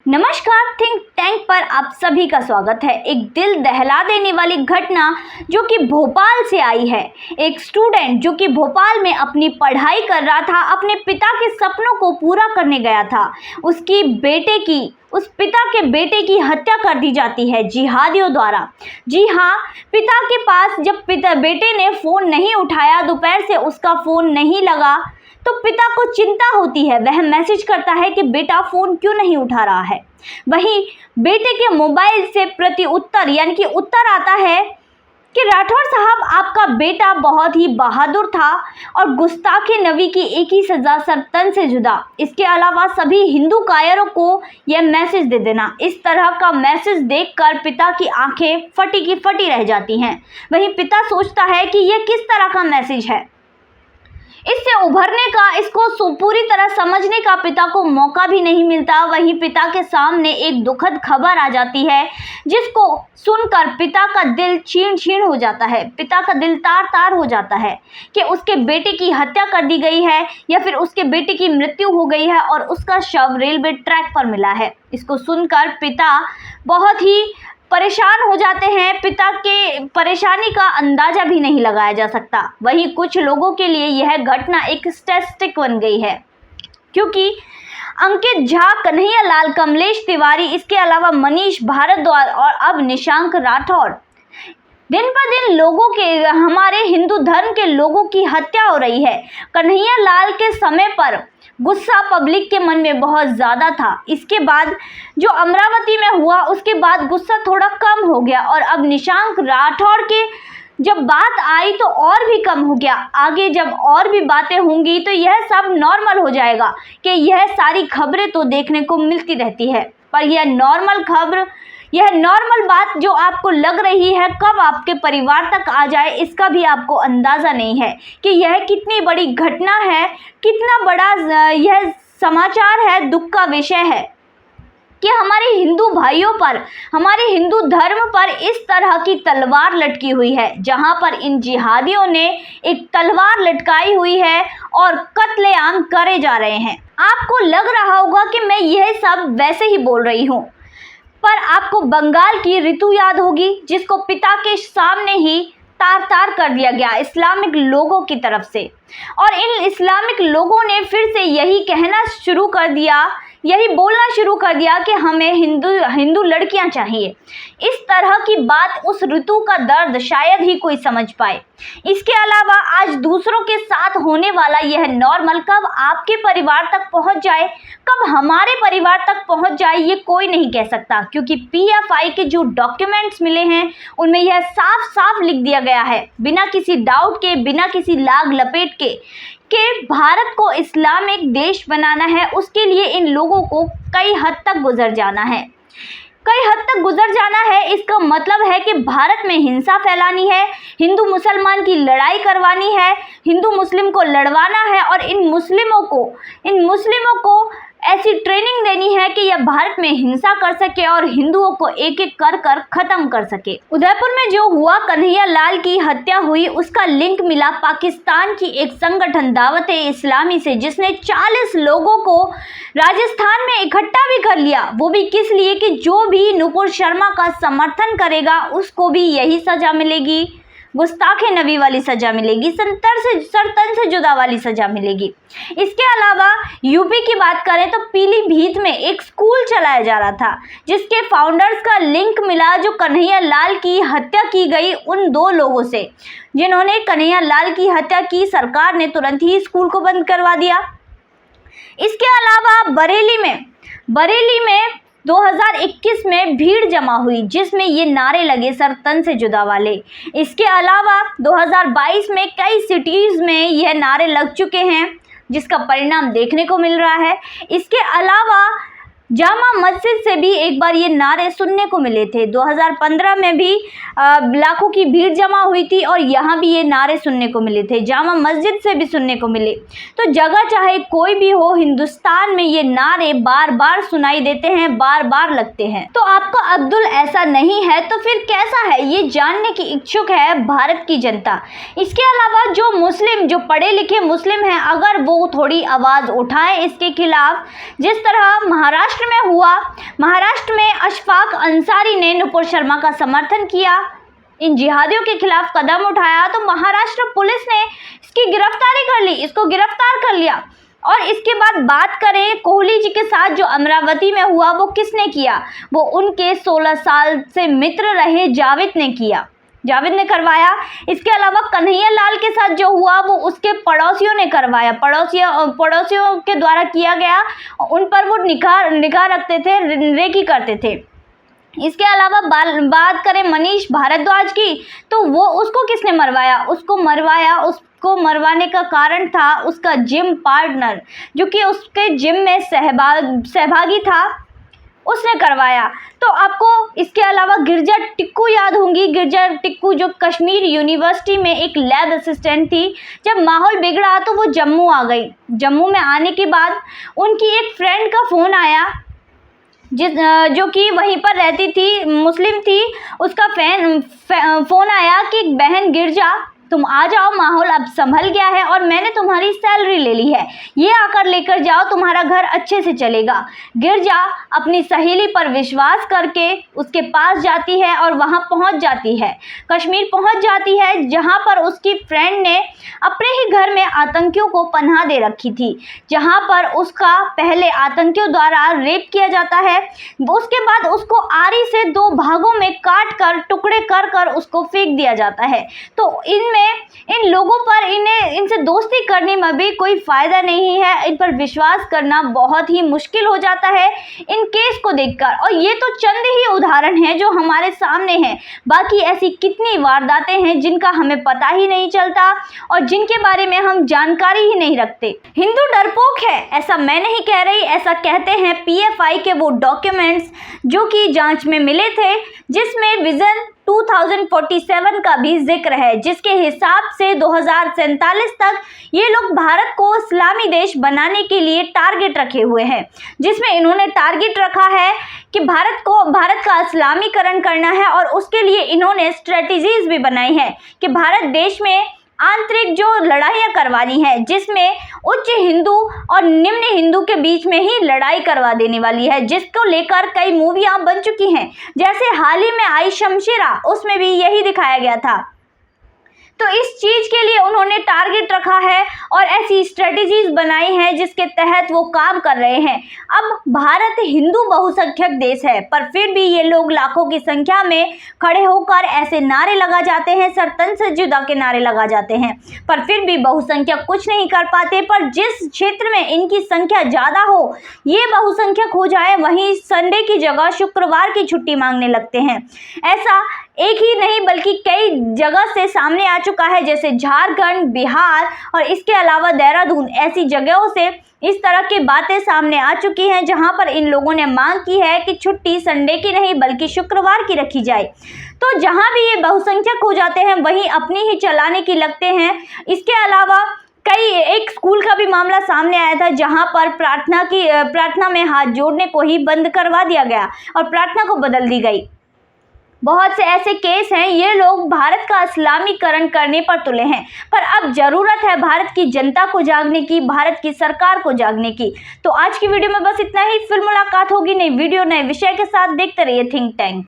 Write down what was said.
नमस्कार, think tank पर आप सभी का स्वागत है। एक दिल दहला देने वाली घटना जो कि भोपाल से आई है। एक स्टूडेंट जो कि भोपाल में अपनी पढ़ाई कर रहा था, अपने पिता के सपनों को पूरा करने गया था। उस पिता के बेटे की हत्या कर दी जाती है जिहादियों द्वारा। जी हाँ, पिता के पास जब बेटे ने फ़ोन नहीं उठाया, दोपहर से उसका फ़ोन नहीं लगा, तो पिता को चिंता होती है। वह मैसेज करता है कि बेटा फ़ोन क्यों नहीं उठा रहा है। वहीं बेटे के मोबाइल से प्रति उत्तर यानी कि उत्तर आता है कि राठौर साहब, आपका बेटा बहुत ही बहादुर था और गुस्ताखे नबी की एक ही सज़ा, सर्तन से जुदा। इसके अलावा सभी हिंदू कायरों को यह मैसेज दे देना। इस तरह का मैसेज देखकर पिता की आंखें फटी की फटी रह जाती हैं। वहीं पिता सोचता है कि यह किस तरह का मैसेज है। इससे उभरने का, इसको पूरी तरह समझने का पिता को मौका भी नहीं मिलता। वहीं पिता के सामने एक दुखद खबर आ जाती है, जिसको सुनकर पिता का दिल छीन छीन हो जाता है। पिता का दिल तार तार हो जाता है कि उसके बेटे की हत्या कर दी गई है या फिर उसके बेटे की मृत्यु हो गई है और उसका शव रेलवे ट्रैक पर मिला है। इसको सुनकर पिता बहुत ही परेशान हो जाते हैं। पिता के परेशानी का अंदाजा भी नहीं लगाया जा सकता। वहीं कुछ लोगों के लिए यह घटना एक स्टैटिस्टिक बन गई है, क्योंकि अंकित झा, कन्हैया लाल, कमलेश तिवारी, इसके अलावा मनीष भारद्वाज और अब निशांक राठौर, दिन पर दिन हमारे हिंदू धर्म के लोगों की हत्या हो रही है। कन्हैया लाल के समय पर गुस्सा पब्लिक के मन में बहुत ज़्यादा था। इसके बाद जो अमरावती में हुआ, उसके बाद गुस्सा थोड़ा कम हो गया और अब निशांक राठौर के जब बात आई तो और भी कम हो गया। आगे जब और भी बातें होंगी तो यह सब नॉर्मल हो जाएगा कि यह सारी खबरें तो देखने को मिलती रहती है, पर यह नॉर्मल बात जो आपको लग रही है, कब आपके परिवार तक आ जाए इसका भी आपको अंदाज़ा नहीं है कि यह कितनी बड़ी घटना है, कितना बड़ा यह समाचार है, दुख का विषय है कि हमारे हिंदू भाइयों पर, हमारे हिंदू धर्म पर इस तरह की तलवार लटकी हुई है, जहां पर इन जिहादियों ने एक तलवार लटकाई हुई है और कत्लेआम करे जा रहे हैं। आपको लग रहा होगा कि मैं यह सब वैसे ही बोल रही हूँ, पर आपको बंगाल की ऋतु याद होगी, जिसको पिता के सामने ही तार तार कर दिया गया इस्लामिक लोगों की तरफ से। और इन इस्लामिक लोगों ने फिर से यही बोलना शुरू कर दिया कि हमें हिंदू लड़कियां चाहिए। इस तरह की बात उस ऋतु का दर्द शायद ही कोई समझ पाए। इसके अलावा आज दूसरों के साथ होने वाला यह नॉर्मल कब आपके परिवार तक पहुंच जाए, कब हमारे परिवार तक पहुंच जाए, ये कोई नहीं कह सकता, क्योंकि पीएफआई के जो डॉक्यूमेंट्स मिले हैं उनमें यह साफ साफ लिख दिया गया है, बिना किसी डाउट के, बिना किसी लाग लपेट के, कि भारत को इस्लामिक देश बनाना है। उसके लिए इन लोगों को कई हद तक गुजर जाना है। इसका मतलब है कि भारत में हिंसा फैलानी है, हिंदू मुसलमान की लड़ाई करवानी है, हिंदू मुस्लिम को लड़वाना है और इन मुस्लिमों को ऐसी ट्रेनिंग देनी है कि यह भारत में हिंसा कर सके और हिंदुओं को एक एक कर खत्म कर सके। उदयपुर में जो हुआ, कन्हैया लाल की हत्या हुई, उसका लिंक मिला पाकिस्तान की एक संगठन दावत-ए-इस्लामी से, जिसने 40 लोगों को राजस्थान में इकट्ठा भी कर लिया। वो भी किस लिए कि जो भी नुपुर शर्मा का समर्थन करेगा उसको भी यही सजा मिलेगी, गुस्ताखे नबी वाली सजा मिलेगी, सर्तन से जुदा वाली सजा मिलेगी। इसके अलावा यूपी की बात करें तो पीलीभीत में एक स्कूल चलाया जा रहा था, जिसके फाउंडर्स का लिंक मिला जो कन्हैया लाल की हत्या की गई उन 2 लोगों से, जिन्होंने कन्हैया लाल की हत्या की। सरकार ने तुरंत ही स्कूल को बंद करवा दिया। इसके अलावा बरेली में 2021 में भीड़ जमा हुई, जिसमें ये नारे लगे सर्तन से जुदा वाले। इसके अलावा 2022 में कई सिटीज़ में यह नारे लग चुके हैं, जिसका परिणाम देखने को मिल रहा है। इसके अलावा जामा मस्जिद से भी एक बार ये नारे सुनने को मिले थे। 2015 में भी लाखों की भीड़ जमा हुई थी और यहाँ भी ये नारे सुनने को मिले थे, जामा मस्जिद से भी सुनने को मिले। तो जगह चाहे कोई भी हो, हिंदुस्तान में ये नारे बार बार सुनाई देते हैं, बार बार लगते हैं। तो आपका अब्दुल ऐसा नहीं है तो फिर कैसा है, ये जानने की इच्छुक है भारत की जनता। इसके अलावा जो पढ़े लिखे मुस्लिम हैं, अगर वो थोड़ी आवाज़ उठाएं इसके खिलाफ, जिस तरह महाराष्ट्र महाराष्ट्र में हुआ। महाराष्ट्र में अशफाक अंसारी ने नुपुर शर्मा का समर्थन किया, इन जिहादियों के खिलाफ कदम उठाया, तो महाराष्ट्र पुलिस ने इसकी गिरफ्तारी कर ली, इसको गिरफ्तार कर लिया। और इसके बाद बात करें कोहली जी के साथ जो अमरावती में हुआ, वो किसने किया? वो उनके 16 साल से मित्र रहे जावेद ने किया, जावेद ने करवाया। इसके अलावा कन्हैया लाल के साथ जो हुआ वो उसके पड़ोसियों ने करवाया, पड़ोसियों के द्वारा किया गया, उन पर वो निगाह रखते थे, रेकी करते थे। इसके अलावा बात करें मनीष भारद्वाज की, तो वो उसको किसने मरवाया? उसको मरवाने का कारण था उसका जिम पार्टनर, जो कि उसके जिम में सहभागी था, उसने करवाया। तो आपको इसके अलावा गिरजा टिक्कू याद होंगी। गिरजा टिक्कू जो कश्मीर यूनिवर्सिटी में एक लैब असिस्टेंट थी, जब माहौल बिगड़ा तो वो जम्मू आ गई। जम्मू में आने के बाद उनकी एक फ्रेंड का फ़ोन आया, जो कि वहीं पर रहती थी, मुस्लिम थी। उसका फ़ोन आया कि बहन गिरजा तुम आ जाओ, माहौल अब संभल गया है और मैंने तुम्हारी सैलरी ले ली है, ये आकर लेकर जाओ, तुम्हारा घर अच्छे से चलेगा। गिरजा अपनी सहेली पर विश्वास करके उसके पास जाती है और वहां पहुंच जाती है, कश्मीर पहुंच जाती है, जहां पर उसकी फ्रेंड ने अपने ही घर में आतंकियों को पनाह दे रखी थी, जहां पर उसका पहले आतंकियों द्वारा रेप किया जाता है। उसके बाद उसको आरी से 2 भागों में काट कर टुकड़े कर उसको फेंक दिया जाता है। तो इन लोगों पर इनसे दोस्ती करने में भी कोई फ़ायदा नहीं है, इन पर विश्वास करना बहुत ही मुश्किल हो जाता है इन केस को देखकर। और ये तो चंद ही उदाहरण हैं जो हमारे सामने हैं, बाकी ऐसी कितनी वारदातें हैं जिनका हमें पता ही नहीं चलता और जिनके बारे में हम जानकारी ही नहीं रखते। हिंदू डरपोक है ऐसा मैं नहीं कह रही, ऐसा कहते हैं PFI के वो डॉक्यूमेंट्स जो कि जांच में मिले थे, जिसमें विजन 2047 का भी जिक्र है, जिसके हिसाब से 2047 तक ये लोग भारत को इस्लामी देश बनाने के लिए टारगेट रखे हुए हैं, जिसमें इन्होंने टारगेट रखा है कि भारत का इस्लामीकरण करना है। और उसके लिए इन्होंने स्ट्रेटजीज भी बनाई है कि भारत देश में आंतरिक जो लड़ाइयाँ करवानी है, जिसमें उच्च हिंदू और निम्न हिंदू के बीच में ही लड़ाई करवा देने वाली है, जिसको लेकर कई मूवियाँ बन चुकी हैं। जैसे हाल ही में आई शमशेरा, उसमें भी यही दिखाया गया था। तो इस चीज़ के लिए उन्होंने टारगेट रखा है और ऐसी स्ट्रेटजीज बनाई हैं जिसके तहत वो काम कर रहे हैं। अब भारत हिंदू बहुसंख्यक देश है, पर फिर भी ये लोग लाखों की संख्या में खड़े होकर ऐसे नारे लगा जाते हैं, सर तन से जुदा के नारे लगा जाते हैं, पर फिर भी बहुसंख्यक कुछ नहीं कर पाते। पर जिस क्षेत्र में इनकी संख्या ज़्यादा हो, ये बहुसंख्यक हो जाए, वहीं संडे की जगह शुक्रवार की छुट्टी मांगने लगते हैं। ऐसा एक ही नहीं बल्कि कई जगह से सामने आ चुका है, जैसे झारखंड, बिहार और इसके अलावा देहरादून, ऐसी जगहों से इस तरह की बातें सामने आ चुकी हैं, जहां पर इन लोगों ने मांग की है कि छुट्टी संडे की नहीं बल्कि शुक्रवार की रखी जाए। तो जहां भी ये बहुसंख्यक हो जाते हैं वहीं अपनी ही चलाने की लगते हैं। इसके अलावा एक स्कूल का भी मामला सामने आया था, जहां पर प्रार्थना में हाथ जोड़ने को ही बंद करवा दिया गया और प्रार्थना को बदल दी गई। बहुत से ऐसे केस हैं, ये लोग भारत का इस्लामीकरण करने पर तुले हैं। पर अब ज़रूरत है भारत की जनता को जागने की, भारत की सरकार को जागने की। तो आज की वीडियो में बस इतना ही, फिर मुलाकात होगी नई वीडियो नए विषय के साथ। देखते रहिए थिंक टैंक।